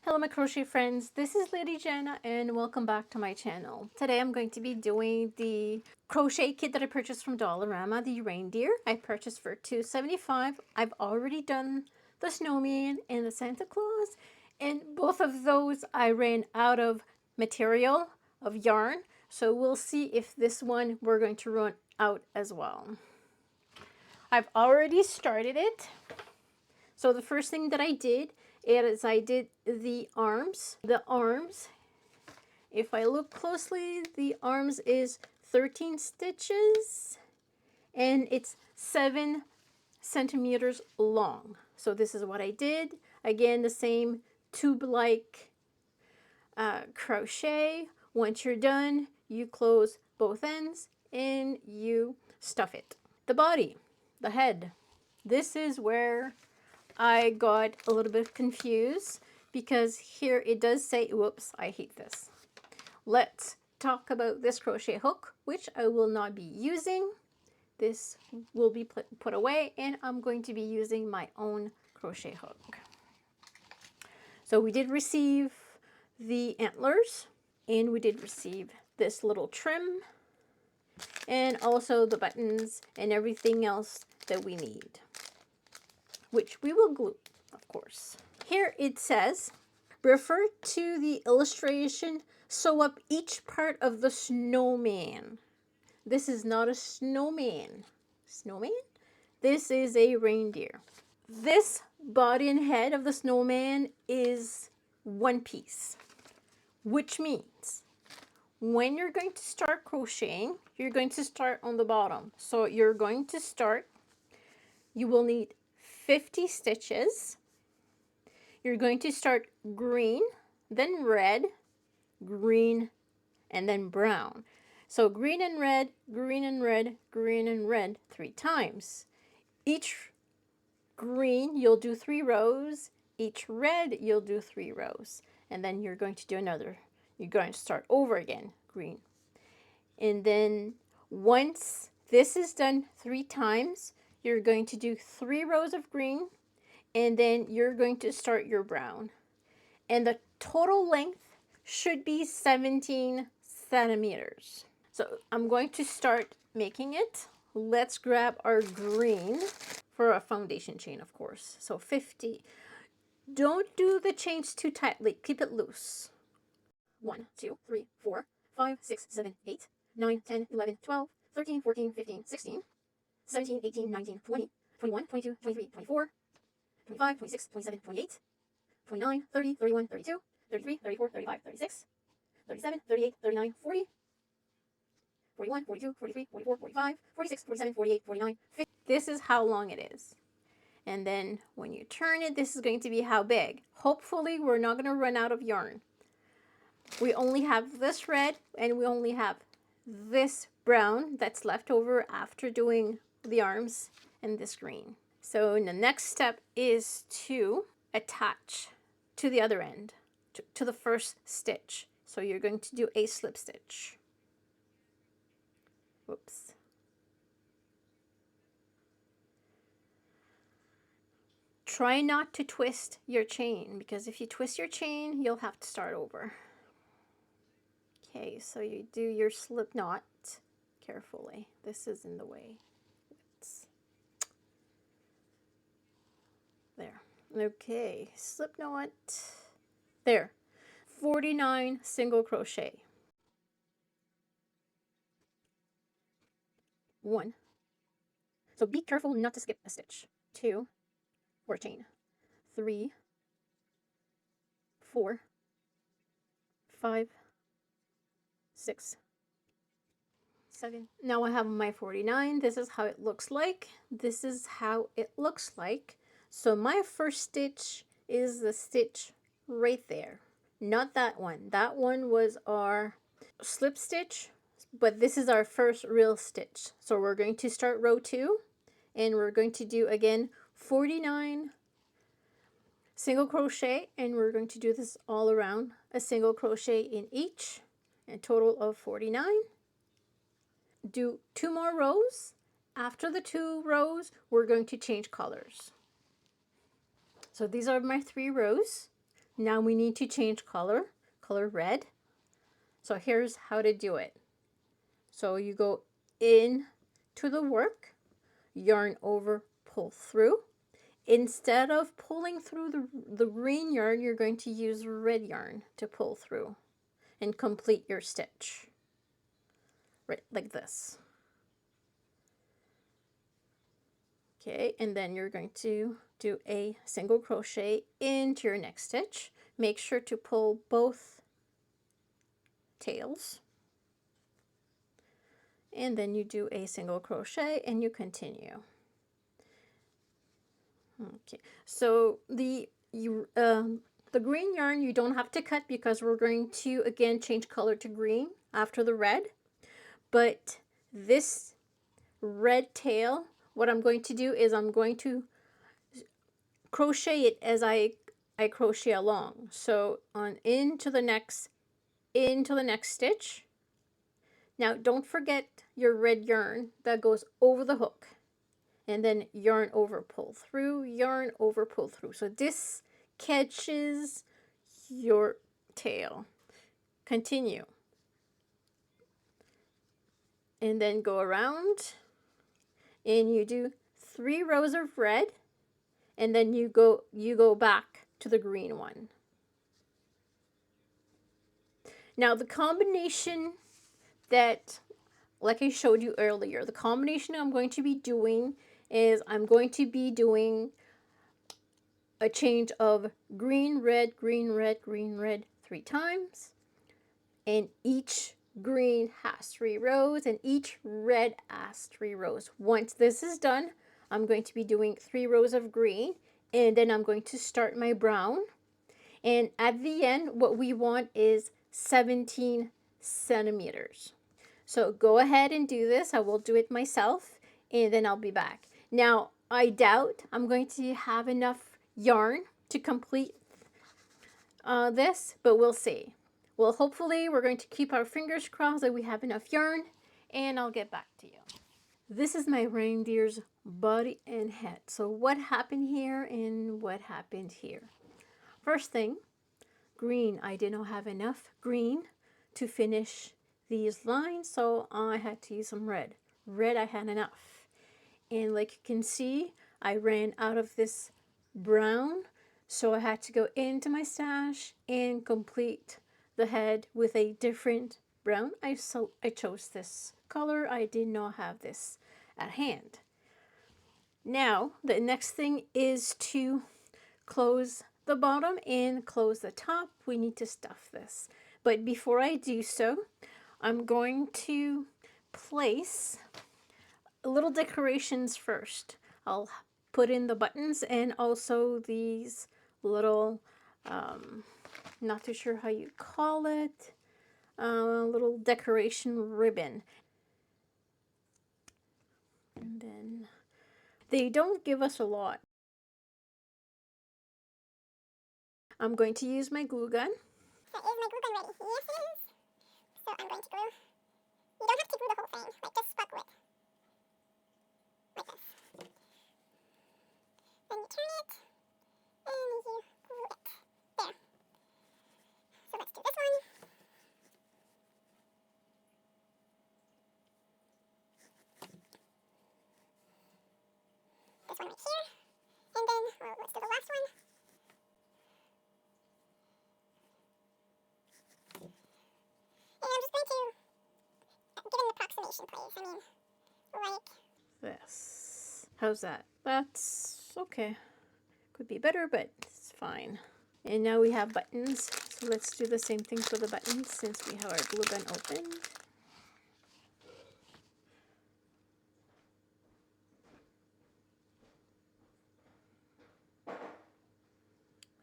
Hello my crochet friends, this is Lady Jenna and welcome back to my channel. Today I'm going to be doing the crochet kit that I purchased from Dollarama, the Reindeer. I purchased for $2.75. I've already done the snowman and the Santa Claus, and both of those I ran out of material, of yarn, so we'll see if this one we're going to run out as well. I've already started it. So the first thing that I did is I did the arms. The arms, if I look closely, the arms is 13 stitches and it's 7 centimeters long. So this is what I did. Again, the same tube-like crochet. Once you're done, you close both ends and you stuff it. The body, the head. This is where I got a little bit confused because here it does say, whoops, I hate this. Let's talk about this crochet hook, which I will not be using. This will be put away and I'm going to be using my own crochet hook. So we did receive the antlers and we did receive this little trim and also the buttons and everything else that we need, which we will glue, of course. Here it says, refer to the illustration, sew up each part of the snowman. This is not a snowman. Snowman? This is a reindeer. This body and head of the snowman is one piece, which means when you're going to start crocheting, you're going to start on the bottom. So you're going to start, you will need 50 stitches. You're going to start green, then red, green, and then brown. So green and red, green and red, green and red 3 times. Each green, you'll do 3 rows. Each red, you'll do 3 rows. And then you're going to do another. You're going to start over again, green. And then once this is done 3 times, you're going to do 3 rows of green, and then you're going to start your brown. And the total length should be 17 centimeters. So I'm going to start making it. Let's grab our green for a foundation chain, of course. So 50. Don't do the chains too tightly. Keep it loose. 1, 2, 3, 4, 5, 6, 7, 8, 9, 10, 11, 12, 13, 14, 15, 16, 17, 18, 19, 20, 21, 22, 23, 24, 25, 26, 27, 28, 29, 30, 31, 32, 33, 34, 35, 36, 37, 38, 39, 40, 41, 42, 43, 44, 45, 46, 47, 48, 49, 50. This is how long it is. And then when you turn it, this is going to be how big. Hopefully we're not going to run out of yarn. We only have this red and we only have this brown that's left over after doing the arms and this green. So the next step is to attach to the other end, to the first stitch. So you're going to do a slip stitch. Whoops. Try not to twist your chain, because if you twist your chain, you'll have to start over. Okay, so you do your slip knot carefully. This is in the way. There. Okay, slip knot. There. 49 single crochet. 1. So be careful not to skip a stitch. 2. 4 chain. 3. 4. 5. 6. 7. Now I have my 49. This is how it looks like. This is how it looks like. So my first stitch is the stitch right there. Not that one. That one was our slip stitch, but this is our first real stitch. So we're going to start row 2 and we're going to do again 49 single crochet, and we're going to do this all around, a single crochet in each, a total of 49. Do 2 more rows. After the 2 rows, we're going to change colors. So these are my 3 rows. Now we need to change color red. So here's how to do it. So you go in to the work, yarn over, pull through. Instead of pulling through the green yarn, you're going to use red yarn to pull through and complete your stitch. Right, like this. Okay, and then you're going to do a single crochet into your next stitch. Make sure to pull both tails. And then you do a single crochet and you continue. Okay, so the green yarn you don't have to cut because we're going to again change color to green after the red. But this red tail, what I'm going to do is I'm going to crochet it as I crochet along. So on into the next stitch. Now don't forget your red yarn that goes over the hook. And then yarn over, pull through, yarn over, pull through. So this catches your tail. Continue. And then go around and you do 3 rows of red, and then you go back to the green one. Now the combination that, like I showed you earlier, the combination I'm going to be doing is I'm going to be doing a change of green, red, green, red, green, red 3 times. And each green has 3 rows and each red has 3 rows. Once this is done, I'm going to be doing 3 rows of green, and then I'm going to start my brown. And at the end, what we want is 17 centimeters. So go ahead and do this. I will do it myself, and then I'll be back. Now, I doubt I'm going to have enough yarn to complete this, but we'll see. Well, hopefully we're going to keep our fingers crossed that we have enough yarn, and I'll get back to you. This is my reindeer's body and head. So what happened here and what happened here? First thing, green. I did not have enough green to finish these lines, so I had to use some red. Red I had enough. And like you can see, I ran out of this brown, so I had to go into my stash and complete the head with a different brown. I chose this color. I did not have this at hand. Now, the next thing is to close the bottom and close the top. We need to stuff this. But before I do so, I'm going to place little decorations first. I'll put in the buttons and also these little, not too sure how you call it, little decoration ribbon. And then they don't give us a lot. I'm going to use my glue gun. So is my glue gun ready? Yes, it is. So I'm going to glue. You don't have to glue the whole thing, like just sparkle it. Like this. Then you turn it, and you glue it. There. So let's do this one. This one right here. And then, well, let's do the last one. And I'm just going to give an approximation, please. I mean, like this. How's that? That's okay. Could be better, but it's fine. And now we have buttons. So let's do the same thing for the buttons since we have our glue gun open.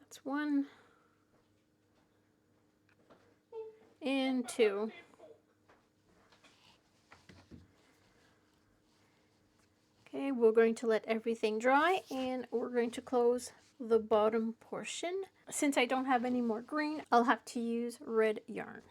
That's 1 and 2. Okay, we're going to let everything dry and we're going to close the bottom portion. Since I don't have any more green, I'll have to use red yarn.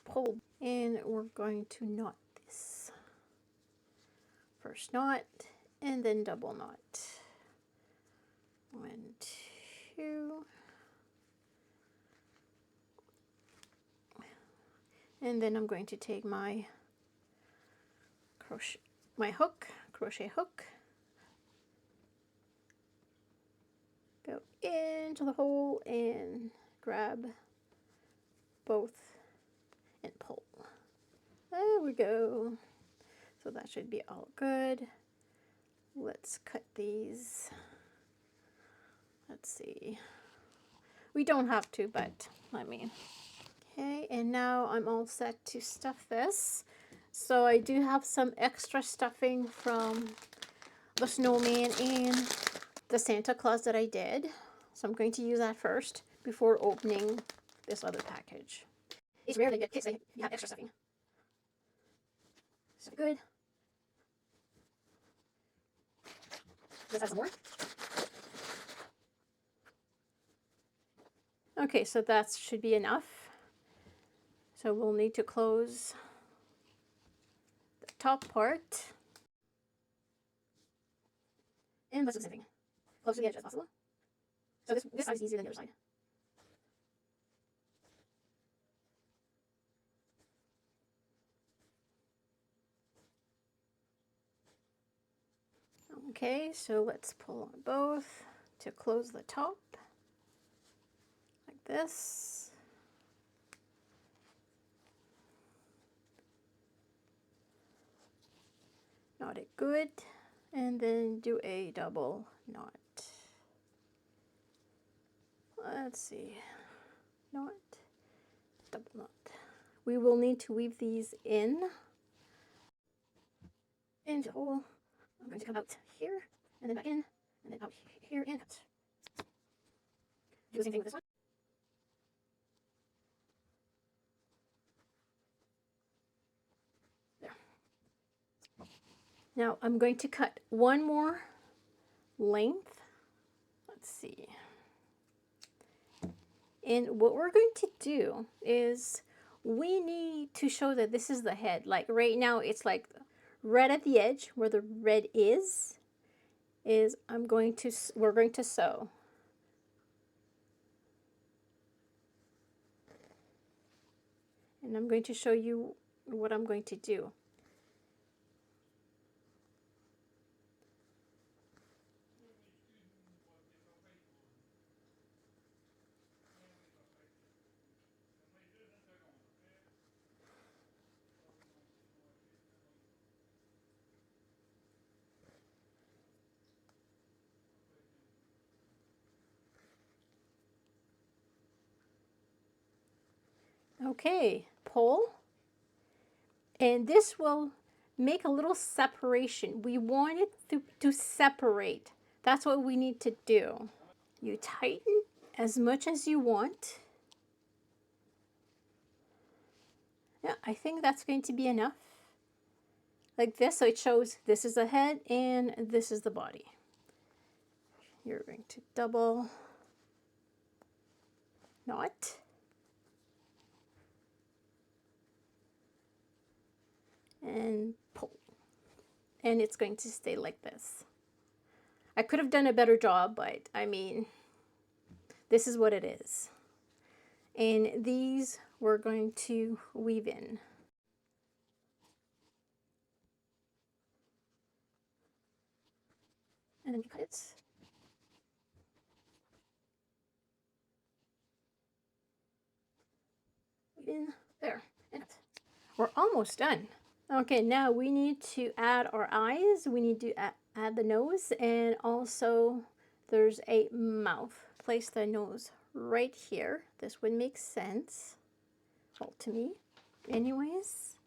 pull, and we're going to knot this. First knot, and then double knot. 1, 2, and then I'm going to take my crochet hook, go into the hole and grab both and pull. There we go. So that should be all good. Let's cut these. Let's see. We don't have to, but let me. Okay, and now I'm all set to stuff this. So I do have some extra stuffing from the snowman and the Santa Claus that I did. So I'm going to use that first before opening this other package. It's rare to get kits that have extra stuffing. So good. Let's add some more. Okay, so that should be enough. So we'll need to close the top part. And let's do the same thing. Close to the edge as possible. So this side is easier than the other side. Okay, so let's pull on both to close the top. Like this. Knot it good. And then do a double knot. Let's see. Knot. Double knot. We will need to weave these in. Into the hole. I'm going to come out here, and then back in, and then out here and out. Do the same thing with this one. There. Now I'm going to cut one more length. Let's see. And what we're going to do is we need to show that this is the head. Like right now it's like red at the edge where the red is we're going to sew. And I'm going to show you what I'm going to do. Okay, pull. And this will make a little separation. We want it to separate. That's what we need to do. You tighten as much as you want. Yeah, I think that's going to be enough. Like this, so it shows this is the head and this is the body. You're going to double knot. And pull. And it's going to stay like this. I could have done a better job, but I mean, this is what it is. And these we're going to weave in. And then you cut it. Weave in there. And we're almost done. Okay, now we need to add our eyes. We need to add the nose, and also there's a mouth. Place the nose right here. This would make sense. Well, to me. Anyways,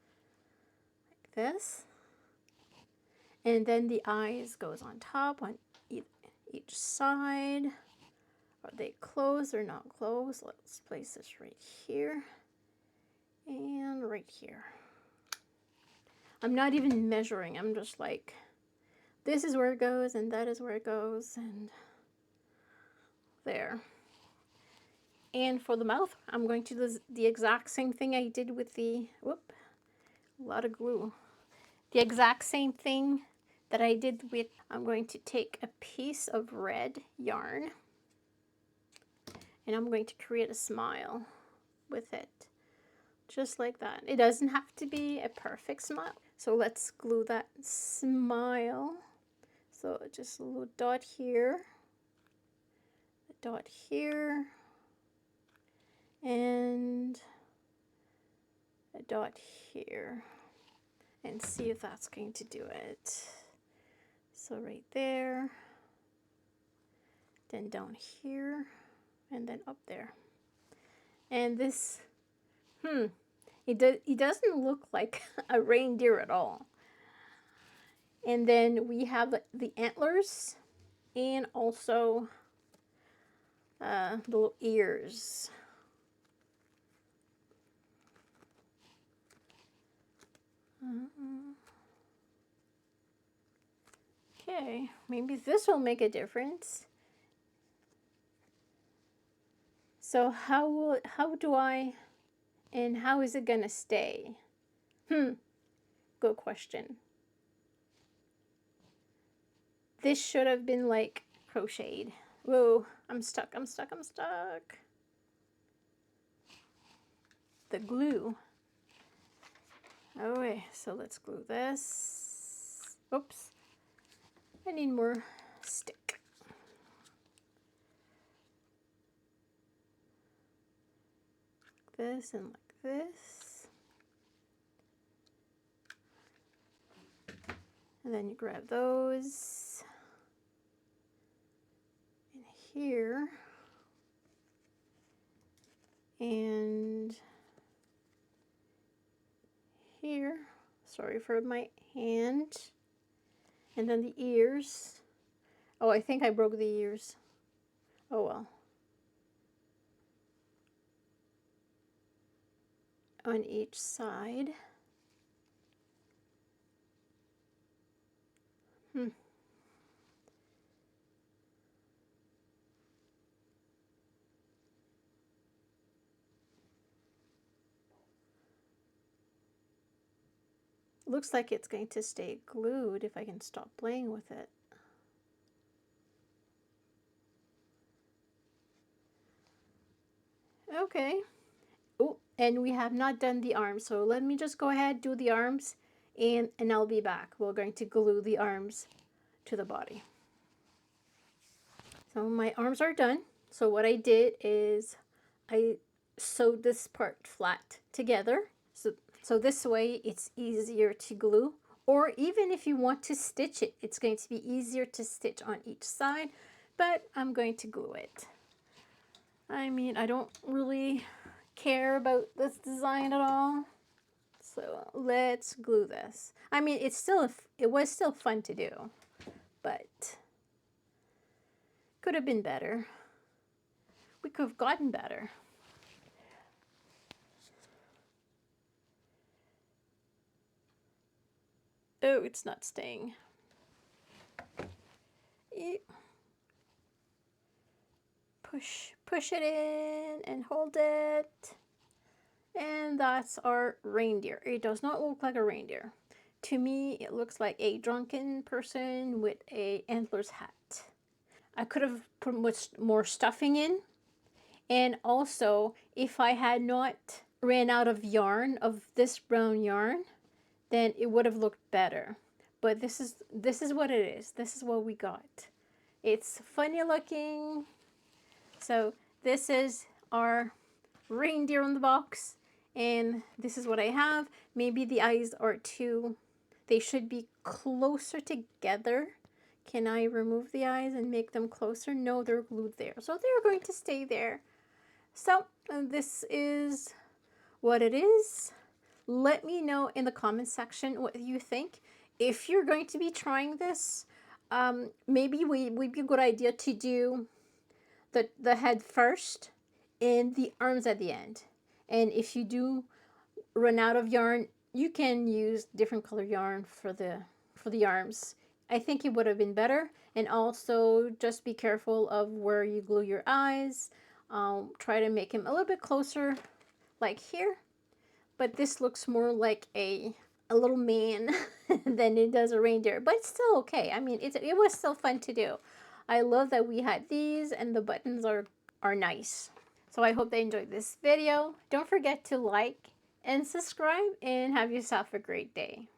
like this. And then the eyes goes on top on each side. Are they closed or not closed? Let's place this right here and right here. I'm not even measuring. I'm just like, this is where it goes and that is where it goes and there. And for the mouth, I'm going to do the exact same thing I did with the, whoop, a lot of glue. The exact same thing that I did with, I'm going to take a piece of red yarn and I'm going to create a smile with it. Just like that. It doesn't have to be a perfect smile. So let's glue that smile. So just a little dot here, a dot here, and a dot here. And see if that's going to do it. So right there, then down here, and then up there. And this, it doesn't look like a reindeer at all. And then we have the antlers and also the little ears. Okay, maybe this will make a difference. So how do I, and how is it gonna stay? Good question. This should have been like crocheted. Whoa, I'm stuck. The glue. Okay, so let's glue this. Oops. I need more stick. Like this and like this. And then you grab those. And here. And here. Sorry for my hand. And then the ears. Oh, I think I broke the ears. Oh well. On each side. Looks like it's going to stay glued if I can stop playing with it. Okay. Oh, and we have not done the arms, so let me just go ahead, do the arms, and I'll be back. We're going to glue the arms to the body. So my arms are done. So what I did is I sewed this part flat together. So this way it's easier to glue. Or even if you want to stitch it, it's going to be easier to stitch on each side, but I'm going to glue it. I mean, I don't really care about this design at all. So let's glue this. I mean, it was still fun to do, but could have been better. We could have gotten better. Oh, it's not staying. Push it in and hold it. And that's our reindeer. It does not look like a reindeer. To me, it looks like a drunken person with a antlers hat. I could have put much more stuffing in. And also, if I had not ran out of yarn, of this brown yarn, then it would have looked better. But this is what it is. This is what we got. It's funny looking. So this is our reindeer on the box. And this is what I have. Maybe the eyes are too, they should be closer together. Can I remove the eyes and make them closer? No, they're glued there. So they're going to stay there. So this is what it is. Let me know in the comment section what you think. If you're going to be trying this, maybe it would be a good idea to do the head first and the arms at the end. And if you do run out of yarn, you can use different color yarn for the arms. I think it would have been better. And also just be careful of where you glue your eyes. Try to make him a little bit closer like here, but this looks more like a little man than it does a reindeer, but it's still okay. I mean, it was still fun to do. I love that we had these and the buttons are nice. So I hope they enjoyed this video. Don't forget to like and subscribe and have yourself a great day.